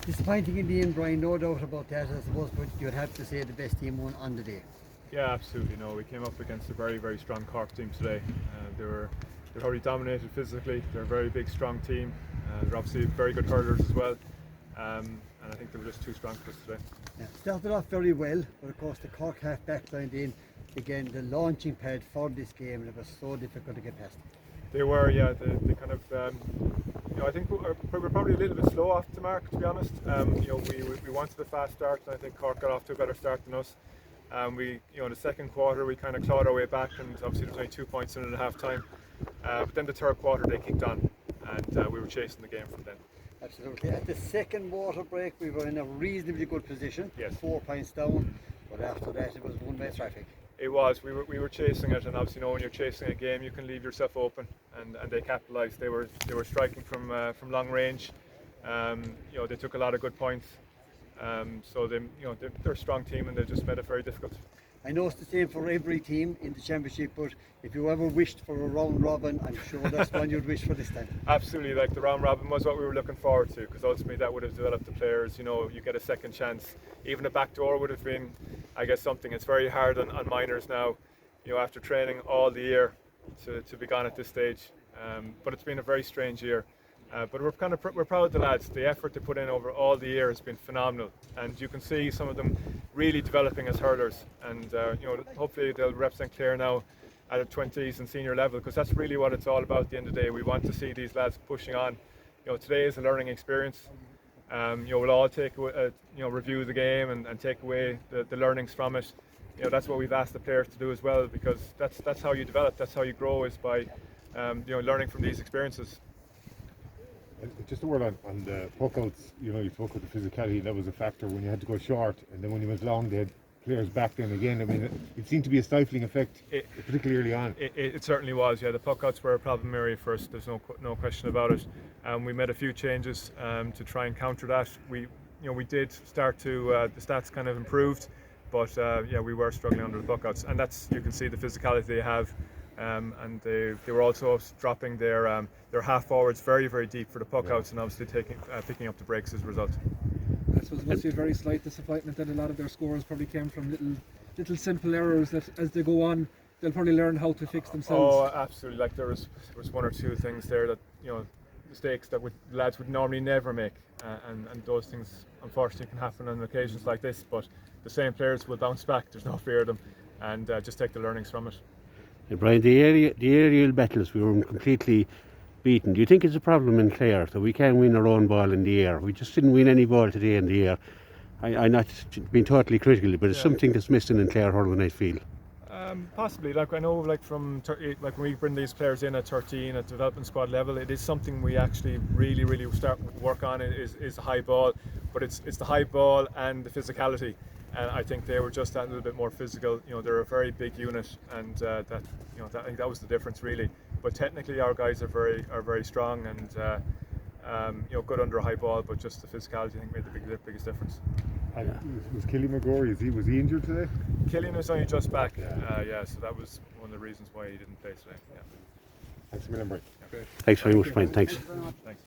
Disappointing in the end, Brian, no doubt about that, I suppose, but you'd have to say the best team won on the day. Yeah, absolutely. No, we came up against a very, very strong Cork team today. They're already dominated physically. They're a very big, strong team. They're obviously very good hurlers as well. And I think they were just too strong for us today. Yeah, started off very well, but of course the Cork half back line then again the launching pad for this game, and it was so difficult to get past. They were, yeah. They kind of, I think we're probably a little bit slow off the mark, to be honest. We wanted a fast start, and I think Cork got off to a better start than us. In the second quarter we kind of clawed our way back, and obviously there was only 2 points in at half time. But then the third quarter they kicked on, and we were chasing the game from then. Absolutely. At the second water break we were in a reasonably good position, Yes. 4 points down, but after that it was one-way traffic. It was. We were chasing it, and obviously, when you're chasing a game, you can leave yourself open, and they capitalised. They were striking from long range. They took a lot of good points. So they're a strong team, and they just made it very difficult. I know it's the same for every team in the championship, but if you ever wished for a round robin, I'm sure that's one you'd wish for this time. Absolutely, like the round robin was what we were looking forward to, because ultimately that would have developed the players. You get a second chance. Even a backdoor would have been, I guess, something. It's very hard on minors now, after training all the year to be gone at this stage. But it's been a very strange year. But we're proud of the lads. The effort they put in over all the year has been phenomenal, and you can see some of them really developing as hurlers. And hopefully they'll represent Clare now at a 20s and senior level, because that's really what it's all about. At the end of the day, we want to see these lads pushing on. Today is a learning experience. We'll all review the game and take away the learnings from it. That's what we've asked the players to do as well, because that's how you develop. That's how you grow, is by learning from these experiences. Just a word on the puck outs. You spoke of the physicality. That was a factor when you had to go short, and then when you went long, they had players back then again. I mean, it seemed to be a stifling effect, particularly early on. It certainly was. Yeah, the puck outs were a problem area for us. There's no question about it. We made a few changes to try and counter that. We did start to the stats kind of improved, but we were struggling under the puck outs, and you can see the physicality they have. And they were also dropping their half forwards very, very deep for the puck outs, and obviously picking up the breaks as a result. I suppose it must be a very slight disappointment that a lot of their scores probably came from little simple errors that, as they go on, they'll probably learn how to fix themselves. Oh, absolutely. Like there was one or two things there that mistakes that lads would normally never make, and those things unfortunately can happen on occasions like this. But the same players will bounce back. There's no fear of them, and just take the learnings from it. Yeah, Brian, the aerial battles, we were completely beaten. Do you think it's a problem in Clare that we can't win our own ball in the air? We just didn't win any ball today in the air. I'm not being totally critical, but it's something that's missing in Clare hurling, I feel. Possibly. Like I know, like when we bring these players in at 13 at development squad level, it is something we actually really start work on. Is the high ball, but it's the high ball and the physicality. And I think they were just that little bit more physical. They're a very big unit, and I think that was the difference really. But technically, our guys are very strong, and good under a high ball. But just the physicality, I think, made the biggest difference. Was Killian McGrory? Was he injured today? Killian was only just back. So that was one of the reasons why he didn't play today. Yeah. Thanks a million, Brian. Thanks very much, Brian. Thanks. Thanks.